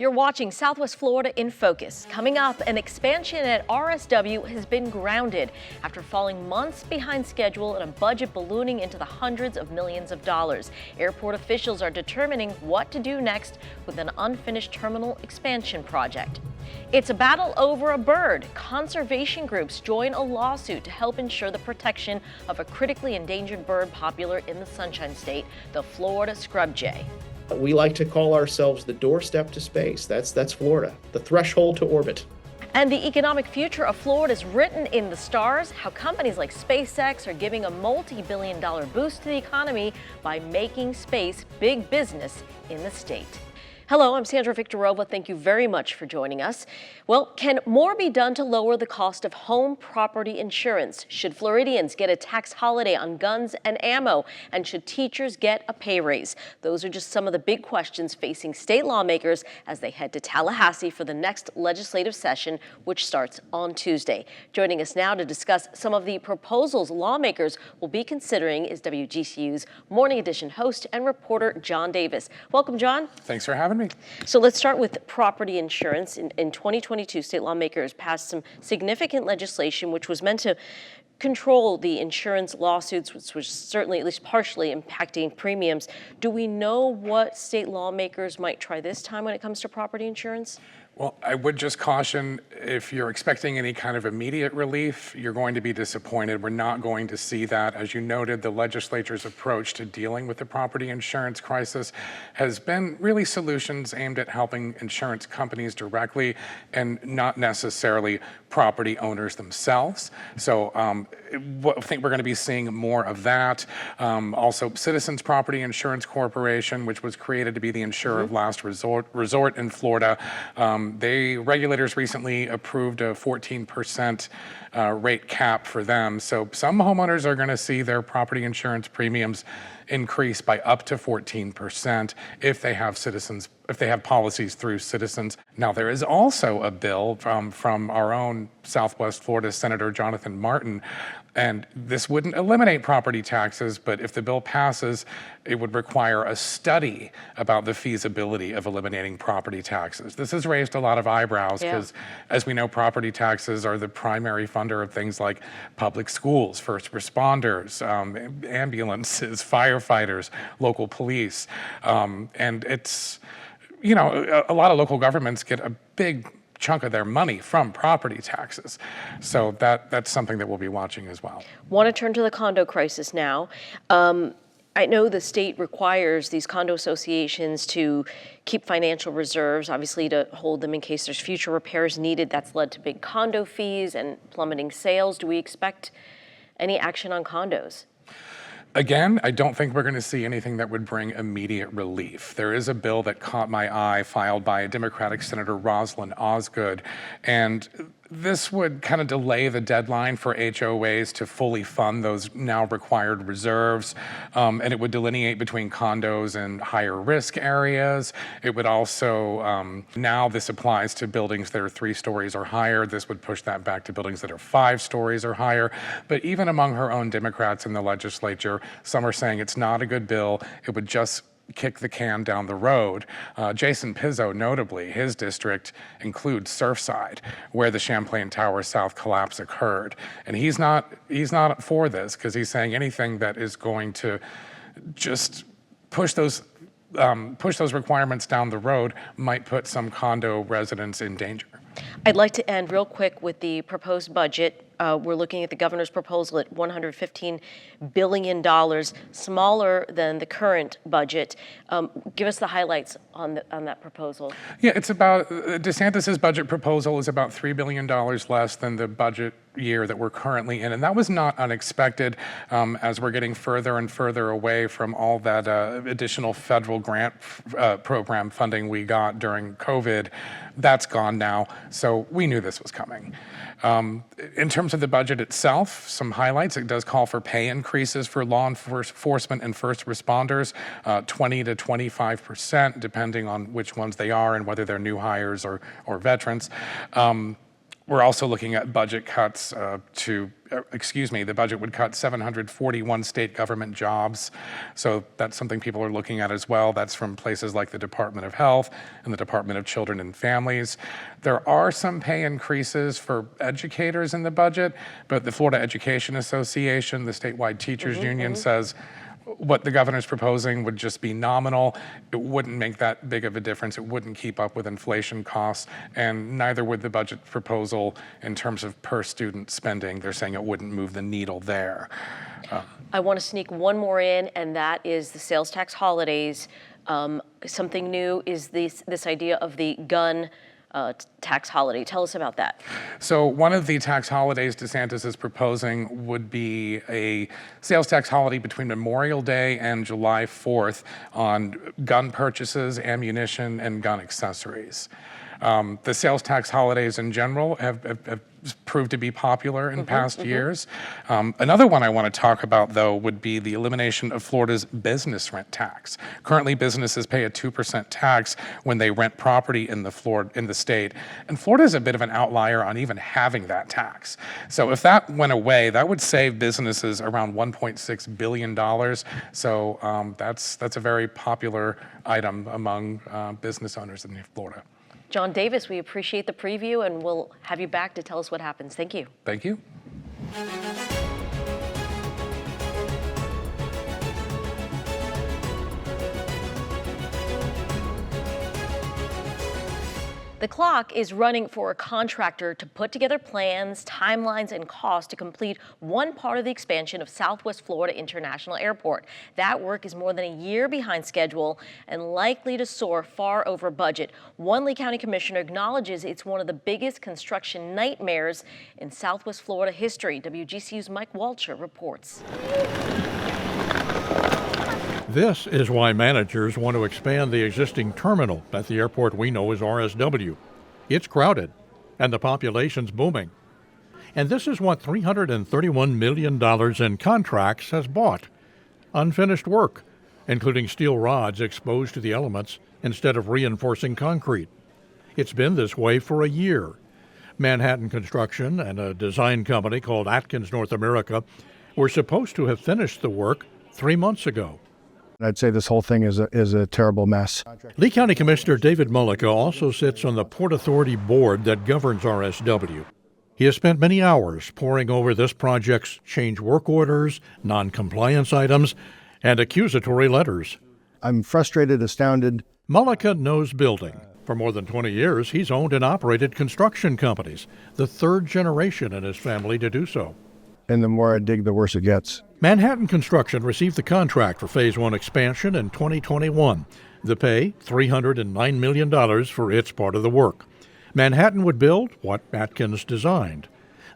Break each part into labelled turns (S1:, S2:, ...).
S1: You're watching Southwest Florida in Focus. Coming up, an expansion at RSW has been grounded after falling months behind schedule and a budget ballooning into the hundreds of millions of dollars. Airport officials are determining what to do next with an unfinished terminal expansion project. It's a battle over a bird. Conservation groups join a lawsuit to help ensure the protection of a critically endangered bird popular in the Sunshine State, the Florida scrub jay.
S2: We like to call ourselves the doorstep to space. That's Florida, the threshold to orbit.
S1: And the economic future of Florida is written in the stars. How companies like SpaceX are giving a multi-billion-dollar boost to the economy by making space big business in the state. Hello, I'm Sandra Victorova. Thank you very much for joining us. Well, can more be done to lower the cost of home property insurance? Should Floridians get a tax holiday on guns and ammo? And should teachers get a pay raise? Those are just some of the big questions facing state lawmakers as they head to Tallahassee for the next legislative session, which starts on Tuesday. Joining us now to discuss some of the proposals lawmakers will be considering is WGCU's Morning Edition host and reporter John Davis. Welcome, John.
S3: Thanks for having me.
S1: So let's start with property insurance. In 2022, state lawmakers passed some significant legislation which was meant to control the insurance lawsuits, which was certainly at least partially impacting premiums. Do we know what state lawmakers might try this time when it comes to property insurance?
S3: Well, I would just caution, if you're expecting any kind of immediate relief, you're going to be disappointed. We're not going to see that. As you noted, the legislature's approach to dealing with the property insurance crisis has been really solutions aimed at helping insurance companies directly and not necessarily property owners themselves. So I think we're going to be seeing more of that. Also, Citizens Property Insurance Corporation, which was created to be the insurer of last resort in Florida. Regulators recently approved a 14% rate cap for them. So some homeowners are going to see their property insurance premiums increase by up to 14% if they have policies through Citizens. Now, there is also a bill from our own Southwest Florida Senator Jonathan Martin, and this wouldn't eliminate property taxes, but if the bill passes, it would require a study about the feasibility of eliminating property taxes. This has raised a lot of eyebrows because, as we know, property taxes are the primary funder of things like public schools, first responders, ambulances, firefighters, local police, and it's, you know, a lot of local governments get a big chunk of their money from property taxes. So that's something that we'll be watching as well.
S1: Want to turn to the condo crisis now. I know the state requires these condo associations to keep financial reserves, obviously to hold them in case there's future repairs needed. That's led to big condo fees and plummeting sales. Do we expect any action on condos?
S3: Again, I don't think we're going to see anything that would bring immediate relief. There is a bill that caught my eye filed by Democratic Senator Rosalyn Osgood, and this would kind of delay the deadline for HOAs to fully fund those now required reserves, and it would delineate between condos and higher risk areas. It would also, now this applies to buildings that are 3 stories or higher. This would push that back to buildings that are 5 stories or higher. But even among her own Democrats in the legislature, some are saying it's not a good bill. It would just kick the can down the road. Jason Pizzo, notably, his district includes Surfside, where the Champlain Tower South collapse occurred. And he's not for this, because he's saying anything that is going to just push those requirements down the road might put some condo residents in danger.
S1: I'd like to end real quick with the proposed budget. We're looking at the governor's proposal at $115 billion, smaller than the current budget. Give us the highlights on that proposal.
S3: Yeah, it's about, DeSantis's budget proposal is about $3 billion less than the budget year that we're currently in, and that was not unexpected as we're getting further and further away from all that additional federal grant program funding we got during COVID. That's gone now, so we knew this was coming. In terms of the budget itself, some highlights: it does call for pay increases for law enforcement and first responders, 20 to 25%, depending on which ones they are and whether they're new hires or veterans. We're also looking at budget cuts the budget would cut 741 state government jobs. So that's something people are looking at as well. That's from places like the Department of Health and the Department of Children and Families. There are some pay increases for educators in the budget, but the Florida Education Association, the statewide teachers union, says what the governor's proposing would just be nominal. It wouldn't make that big of a difference. It wouldn't keep up with inflation costs, and neither would the budget proposal in terms of per student spending. They're saying it wouldn't move the needle there.
S1: I want to sneak one more in, and that is the sales tax holidays. Something new is this idea of the gun tax holiday. Tell us about that.
S3: So one of the tax holidays DeSantis is proposing would be a sales tax holiday between Memorial Day and July 4th on gun purchases, ammunition, and gun accessories. The sales tax holidays in general have proved to be popular in past years. Another one I want to talk about, though, would be the elimination of Florida's business rent tax. Currently, businesses pay a 2% tax when they rent property in the state, and Florida is a bit of an outlier on even having that tax. So if that went away, that would save businesses around $1.6 billion. So that's a very popular item among business owners in Florida.
S1: John Davis, we appreciate the preview, and we'll have you back to tell us what happens. Thank you.
S3: Thank you.
S1: The clock is running for a contractor to put together plans, timelines, and costs to complete one part of the expansion of Southwest Florida International Airport. That work is more than a year behind schedule and likely to soar far over budget. One Lee County Commissioner acknowledges it's one of the biggest construction nightmares in Southwest Florida history. WGCU's Mike Walcher reports.
S4: This is why managers want to expand the existing terminal at the airport we know as RSW. It's crowded, and the population's booming. And this is what $331 million in contracts has bought. Unfinished work, including steel rods exposed to the elements instead of reinforcing concrete. It's been this way for a year. Manhattan Construction and a design company called Atkins North America were supposed to have finished the work 3 months ago.
S5: I'd say this whole thing is a terrible mess.
S4: Lee County Commissioner David Mullica also sits on the Port Authority board that governs RSW. He has spent many hours poring over this project's change work orders, non-compliance items, and accusatory letters.
S5: I'm frustrated, astounded.
S4: Mullica knows building. For more than 20 years, he's owned and operated construction companies, the third generation in his family to do so.
S5: And the more I dig, the worse it gets.
S4: Manhattan Construction received the contract for Phase 1 expansion in 2021. The pay, $309 million for its part of the work. Manhattan would build what Atkins designed.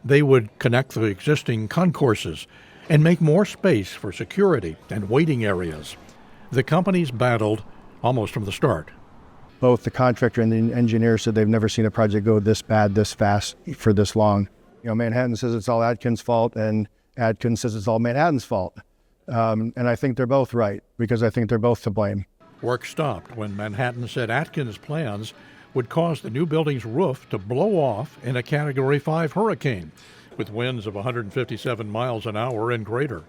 S4: They would connect the existing concourses and make more space for security and waiting areas. The companies battled almost from the start.
S5: Both the contractor and the engineer said they've never seen a project go this bad, this fast, for this long. You know, Manhattan says it's all Atkins' fault, and Atkins says it's all Manhattan's fault. And I think they're both right, because I think they're both to blame.
S4: Work stopped when Manhattan said Atkins' plans would cause the new building's roof to blow off in a Category 5 hurricane, with winds of 157 miles an hour and greater.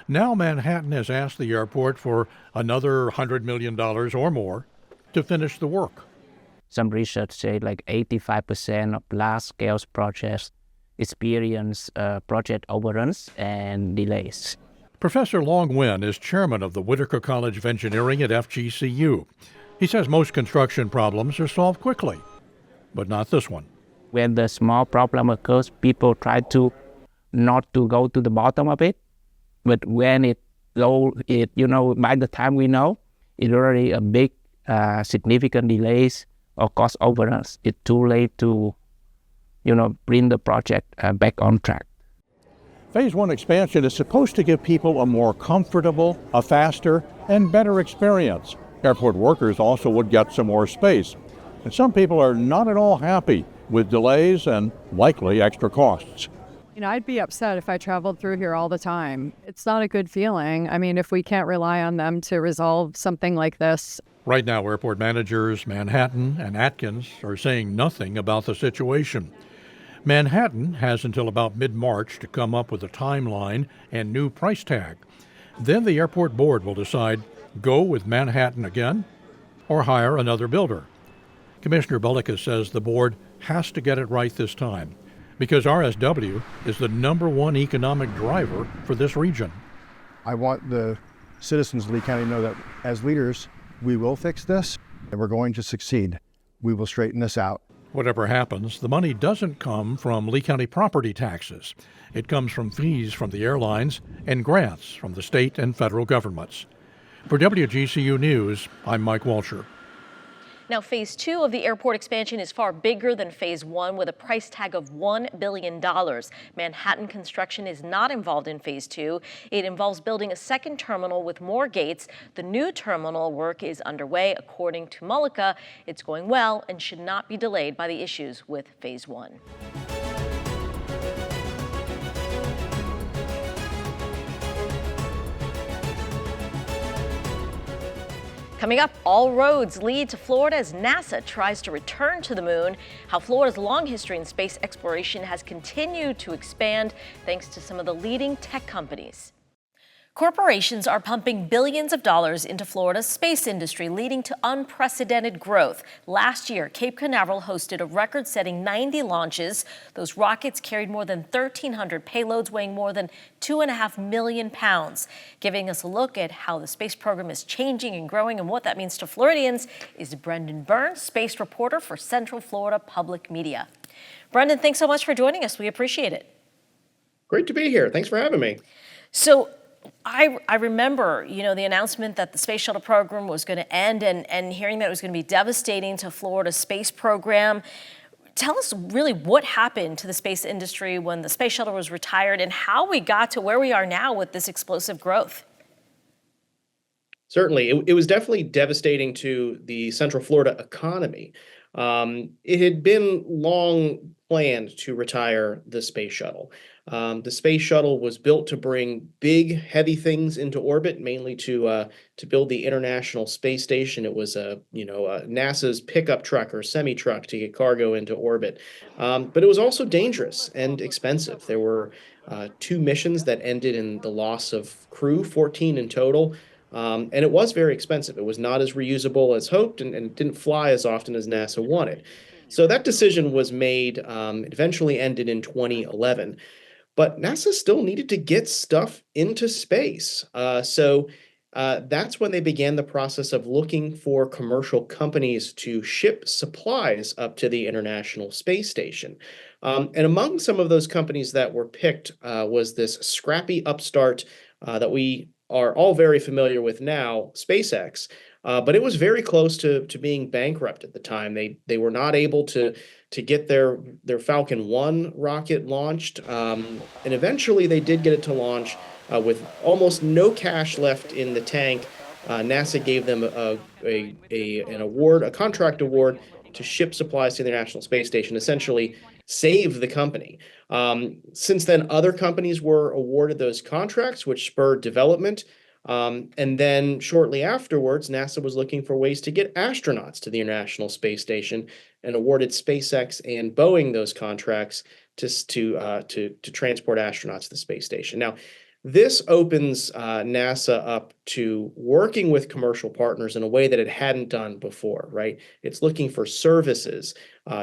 S4: Now Manhattan has asked the airport for another $100 million or more to finish the work.
S6: Some research say like 85% of large-scale projects experience project overruns and delays.
S4: Professor Long Nguyen is chairman of the Whitaker College of Engineering at FGCU. He says most construction problems are solved quickly, but not this one.
S6: When the small problem occurs, people try to not to go to the bottom of it, but when by the time we know, it's already a big, significant delays or cost overruns. It's too late to bring the project back on track.
S4: Phase 1 expansion is supposed to give people a more comfortable, a faster, and better experience. Airport workers also would get some more space. And some people are not at all happy with delays and likely extra costs.
S7: I'd be upset if I traveled through here all the time. It's not a good feeling. I mean, if we can't rely on them to resolve something like this.
S4: Right now, airport managers, Manhattan and Atkins are saying nothing about the situation. Manhattan has until about mid-March to come up with a timeline and new price tag. Then the airport board will decide, go with Manhattan again or hire another builder. Commissioner Bullicka says the board has to get it right this time because RSW is the #1 economic driver for this region.
S5: I want the citizens of Lee County to know that as leaders, we will fix this and we're going to succeed. We will straighten this out.
S4: Whatever happens, the money doesn't come from Lee County property taxes. It comes from fees from the airlines and grants from the state and federal governments. For WGCU News, I'm Mike Walcher.
S1: Now, phase 2 of the airport expansion is far bigger than phase 1 with a price tag of $1 billion. Manhattan construction is not involved in phase 2. It involves building a second terminal with more gates. The new terminal work is underway. According to Bullicka, it's going well and should not be delayed by the issues with phase 1. Coming up, all roads lead to Florida as NASA tries to return to the moon. How Florida's long history in space exploration has continued to expand thanks to some of the leading tech companies. Corporations are pumping billions of dollars into Florida's space industry, leading to unprecedented growth. Last year, Cape Canaveral hosted a record-setting 90 launches. Those rockets carried more than 1,300 payloads weighing more than 2.5 million pounds. Giving us a look at how the space program is changing and growing and what that means to Floridians is Brendan Burns, space reporter for Central Florida Public Media. Brendan, thanks so much for joining us. We appreciate it.
S2: Great to be here. Thanks for having me.
S1: So, I remember, the announcement that the space shuttle program was going to end and hearing that it was going to be devastating to Florida's space program. Tell us really what happened to the space industry when the space shuttle was retired and how we got to where we are now with this explosive growth.
S2: Certainly. It was definitely devastating to the Central Florida economy. It had been long planned to retire the space shuttle. The space shuttle was built to bring big, heavy things into orbit, mainly to build the International Space Station. It was NASA's pickup truck or semi-truck to get cargo into orbit. But it was also dangerous and expensive. There were 2 missions that ended in the loss of crew, 14 in total. And it was very expensive. It was not as reusable as hoped and didn't fly as often as NASA wanted. So that decision was made, it eventually ended in 2011. But NASA still needed to get stuff into space. So that's when they began the process of looking for commercial companies to ship supplies up to the International Space Station. And among some of those companies that were picked was this scrappy upstart that we are all very familiar with now, SpaceX. But it was very close to being bankrupt at the time. They were not able to get their Falcon 1 rocket launched. And eventually they did get it to launch with almost no cash left in the tank. NASA gave them an award, a contract award to ship supplies to the International Space Station, essentially save the company. Since then, other companies were awarded those contracts, which spurred development. And then shortly afterwards, NASA was looking for ways to get astronauts to the International Space Station and awarded SpaceX and Boeing those contracts to transport astronauts to the space station. Now, this opens NASA up to working with commercial partners in a way that it hadn't done before, right? It's looking for services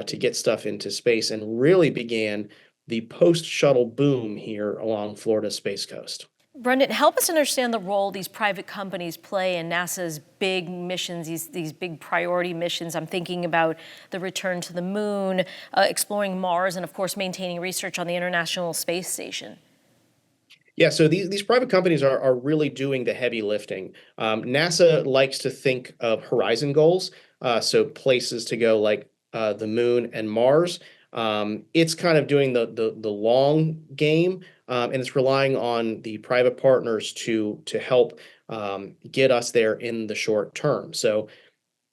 S2: to get stuff into space and really began the post-shuttle boom here along Florida's Space Coast.
S1: Brendan, help us understand the role these private companies play in NASA's big missions, these big priority missions. I'm thinking about the return to the moon, exploring Mars, and of course, maintaining research on the International Space Station.
S2: Yeah, so these private companies are really doing the heavy lifting. NASA likes to think of horizon goals, so places to go like the moon and Mars. It's kind of doing the long game, and it's relying on the private partners to help get us there in the short term. So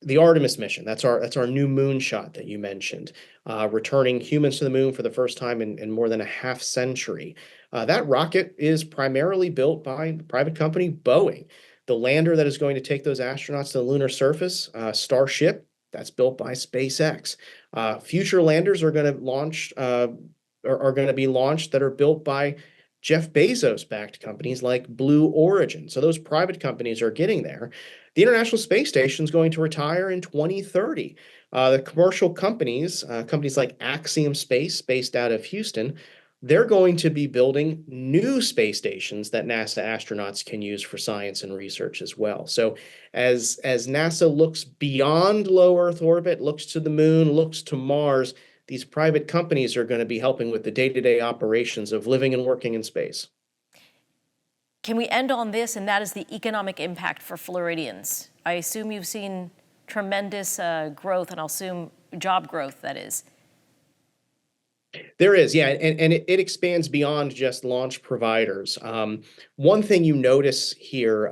S2: the Artemis mission, that's our new moonshot that you mentioned, returning humans to the moon for the first time in more than a half century. That rocket is primarily built by the private company Boeing. The lander that is going to take those astronauts to the lunar surface, Starship, that's built by SpaceX. Future landers are going to launch are going to be launched that are built by Jeff Bezos-backed companies like Blue Origin. So those private companies are getting there. The International Space Station is going to retire in 2030. The commercial companies, companies like Axiom Space, based out of Houston, they're going to be building new space stations that NASA astronauts can use for science and research as well. So as NASA looks beyond low Earth orbit, looks to the moon, looks to Mars, these private companies are going to be helping with the day-to-day operations of living and working in space.
S1: Can we end on this, and that is the economic impact for Floridians? I assume you've seen tremendous growth, and I'll assume job growth, that is.
S2: There is, yeah, and it expands beyond just launch providers. One thing you notice here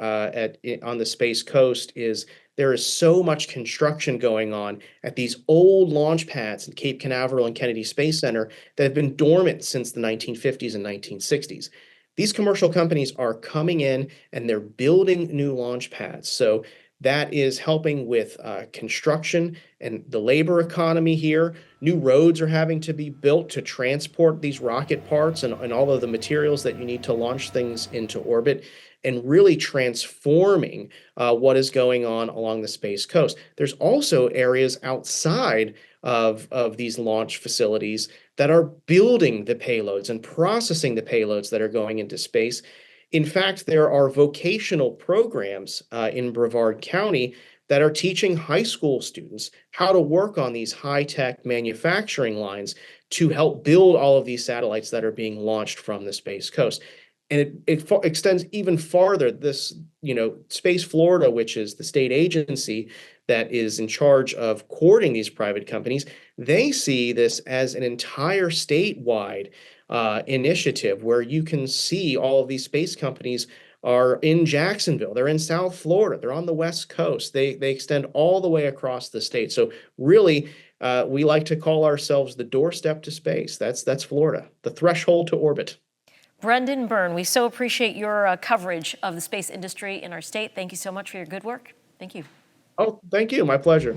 S2: on the Space Coast is there is so much construction going on at these old launch pads in Cape Canaveral and Kennedy Space Center that have been dormant since the 1950s and 1960s. These commercial companies are coming in and they're building new launch pads. So that is helping with construction and the labor economy here. New roads are having to be built to transport these rocket parts and all of the materials that you need to launch things into orbit, and really transforming what is going on along the Space Coast. There's also areas outside of these launch facilities that are building the payloads and processing the payloads that are going into space. In fact, there are vocational programs in Brevard County that are teaching high school students how to work on these high-tech manufacturing lines to help build all of these satellites that are being launched from the Space Coast. And it extends even farther. This, Space Florida, which is the state agency that is in charge of courting these private companies, they see this as an entire statewide initiative where you can see all of these space companies are in Jacksonville, they're in South Florida, they're on the West Coast, they extend all the way across the state. So really, we like to call ourselves the doorstep to space. That's Florida, the threshold to orbit.
S1: Brendan Byrne, we so appreciate your coverage of the space industry in our state. Thank you so much for your good work. Thank you.
S2: Oh, thank you. My pleasure.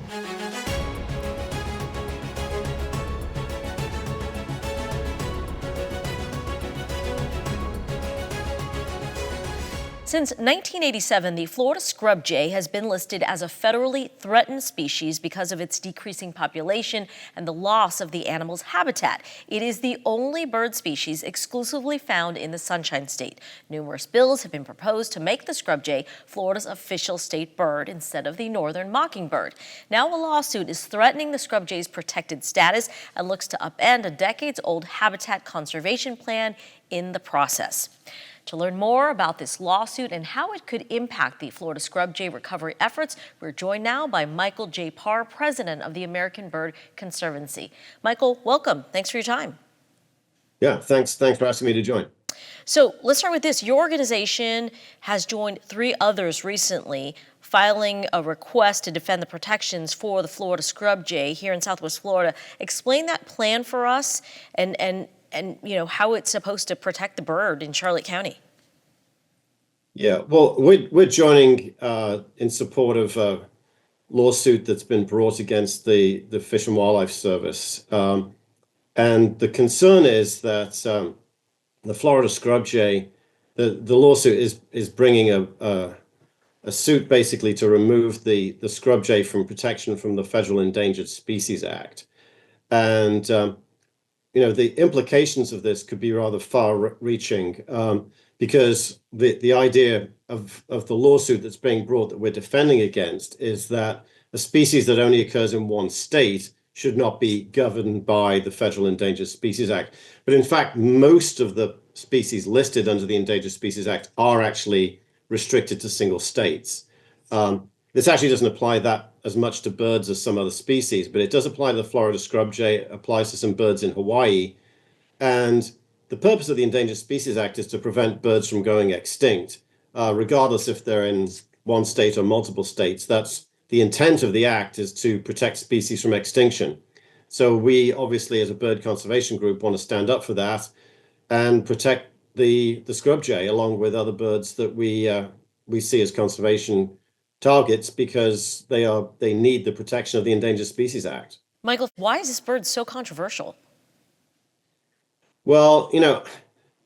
S1: Since 1987, the Florida scrub jay has been listed as a federally threatened species because of its decreasing population and the loss of the animal's habitat. It is the only bird species exclusively found in the Sunshine State. Numerous bills have been proposed to make the scrub jay Florida's official state bird instead of the northern mockingbird. Now a lawsuit is threatening the scrub jay's protected status and looks to upend a decades-old habitat conservation plan in the process. To learn more about this lawsuit and how it could impact the Florida scrub jay recovery efforts, we're joined now by Michael J. Parr, president of the American Bird Conservancy. Michael, welcome. Thanks for your time.
S8: Yeah, thanks for asking me to join.
S1: So let's start with this. Your organization has joined 3 others recently, filing a request to defend the protections for the Florida scrub jay here in Southwest Florida. Explain that plan for us and how it's supposed to protect the bird in Charlotte County.
S8: Yeah, well, we're joining in support of a lawsuit that's been brought against the Fish and Wildlife Service. And the concern is that the Florida scrub jay, the lawsuit is bringing a suit basically to remove the scrub jay from protection from the Federal Endangered Species Act. And the implications of this could be rather far-reaching because the idea of the lawsuit that's being brought that we're defending against is that a species that only occurs in one state should not be governed by the Federal Endangered Species Act. But in fact, most of the species listed under the Endangered Species Act are actually restricted to single states. This actually doesn't apply that as much to birds as some other species, but it does apply to the Florida scrub jay. It applies to some birds in Hawaii. And the purpose of the Endangered Species Act is to prevent birds from going extinct, regardless if they're in one state or multiple states. That's the intent of the act, is to protect species from extinction. So we obviously, as a bird conservation group, want to stand up for that and protect the scrub jay along with other birds that we see as conservation targets because they need the protection of the Endangered Species Act.
S1: Michael, why is this bird so controversial?
S8: Well,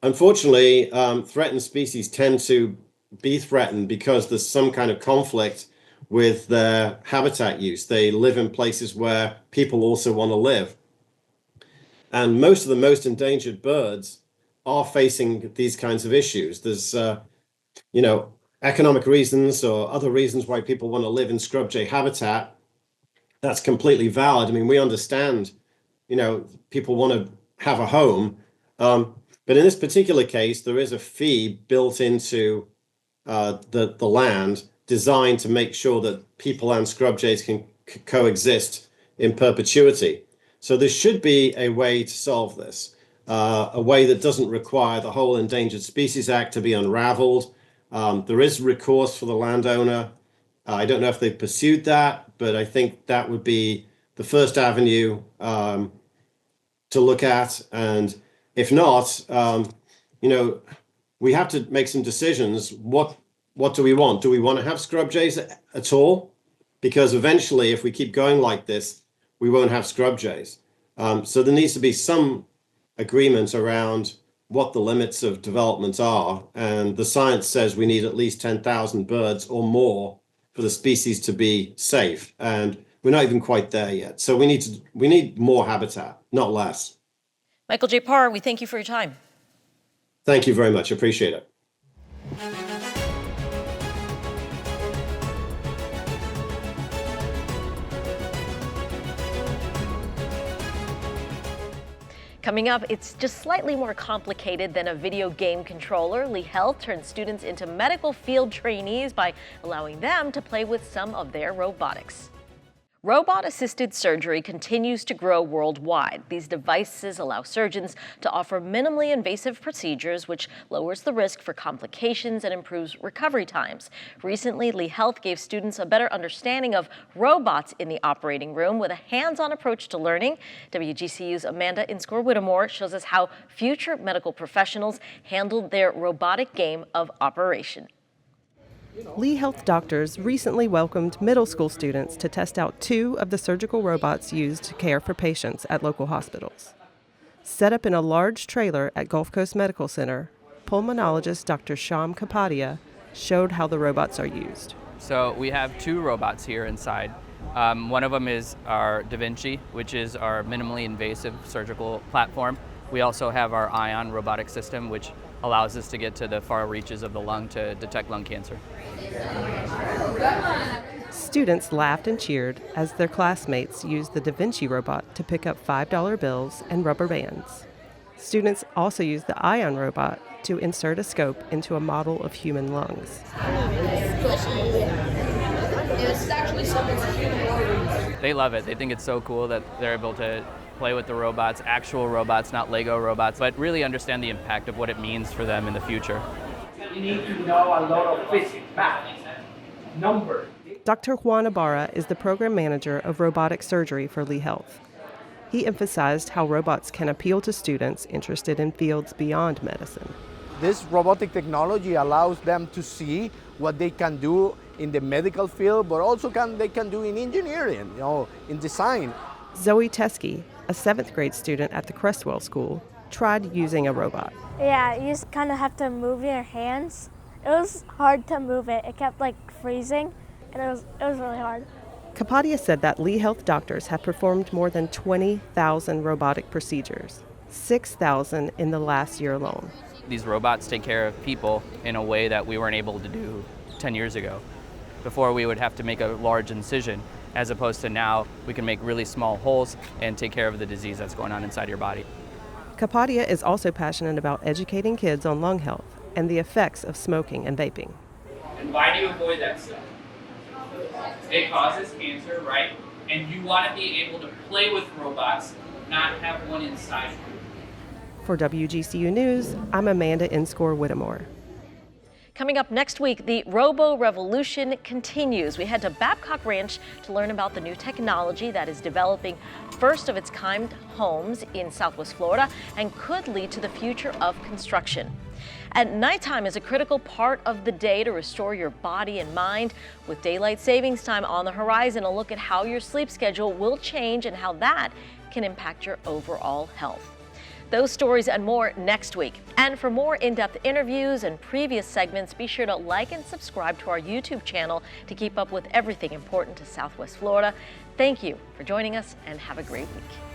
S8: unfortunately, threatened species tend to be threatened because there's some kind of conflict with their habitat use. They live in places where people also want to live. And most of the most endangered birds are facing these kinds of issues. There's, economic reasons or other reasons why people want to live in scrub jay habitat. That's completely valid. I mean, we understand, people want to have a home. But in this particular case, there is a fee built into the land designed to make sure that people and scrub jays can coexist in perpetuity. So there should be a way to solve this, a way that doesn't require the whole Endangered Species Act to be unraveled. There is recourse for the landowner. I don't know if they've pursued that, but I think that would be the first avenue to look at. And if not, we have to make some decisions. What do we want? Do we want to have scrub jays at all? Because eventually, if we keep going like this, we won't have scrub jays. So there needs to be some agreement around what the limits of development are. And the science says we need at least 10,000 birds or more for the species to be safe. And we're not even quite there yet. So we need more habitat, not less.
S1: Michael J. Parr, we thank you for your time.
S8: Thank you very much. Appreciate it.
S1: Coming up, it's just slightly more complicated than a video game controller. Lee Health turns students into medical field trainees by allowing them to play with some of their robotics. Robot-assisted surgery continues to grow worldwide. These devices allow surgeons to offer minimally invasive procedures, which lowers the risk for complications and improves recovery times. Recently, Lee Health gave students a better understanding of robots in the operating room with a hands-on approach to learning. WGCU's Amanda Inscore-Whittemore shows us how future medical professionals handled their robotic game of operation.
S9: Lee Health doctors recently welcomed middle school students to test out 2 of the surgical robots used to care for patients at local hospitals. Set up in a large trailer at Gulf Coast Medical Center, pulmonologist Dr. Sham Kapadia showed how the robots are used.
S10: So we have 2 robots here inside. One of them is our Da Vinci, which is our minimally invasive surgical platform. We also have our Ion robotic system, which allows us to get to the far reaches of the lung to detect lung cancer.
S9: Students laughed and cheered as their classmates used the Da Vinci robot to pick up $5 bills and rubber bands. Students also used the Ion robot to insert a scope into a model of human lungs.
S10: They love it. They think it's so cool that they're able to play with the robots, actual robots, not Lego robots, but really understand the impact of what it means for them in the future.
S11: You need to know a lot of physics, math, numbers.
S9: Dr. Juan Ibarra is the program manager of robotic surgery for Lee Health. He emphasized how robots can appeal to students interested in fields beyond medicine.
S12: This robotic technology allows them to see what they can do in the medical field, but also they can do in engineering, in design.
S9: Zoe Teskey, a 7th grade student at the Crestwell School, tried using a robot.
S13: Yeah, you just kind of have to move your hands. It was hard to move it. It kept freezing, and it was really hard.
S9: Kapadia said that Lee Health doctors have performed more than 20,000 robotic procedures, 6,000 in the last year alone.
S10: These robots take care of people in a way that we weren't able to do 10 years ago. Before, we would have to make a large incision, as opposed to now we can make really small holes and take care of the disease that's going on inside your body.
S9: Kapadia is also passionate about educating kids on lung health and the effects of smoking and vaping.
S11: And why do you avoid that stuff? It causes cancer, right? And you want to be able to play with robots, not have one inside you.
S9: For WGCU News, I'm Amanda Inscore-Whittemore.
S1: Coming up next week, the robo-revolution continues. We head to Babcock Ranch to learn about the new technology that is developing first-of-its-kind homes in Southwest Florida and could lead to the future of construction. And nighttime is a critical part of the day to restore your body and mind. With daylight savings time on the horizon, a look at how your sleep schedule will change and how that can impact your overall health. Those stories and more next week. And for more in-depth interviews and previous segments, be sure to like and subscribe to our YouTube channel to keep up with everything important to Southwest Florida. Thank you for joining us and have a great week.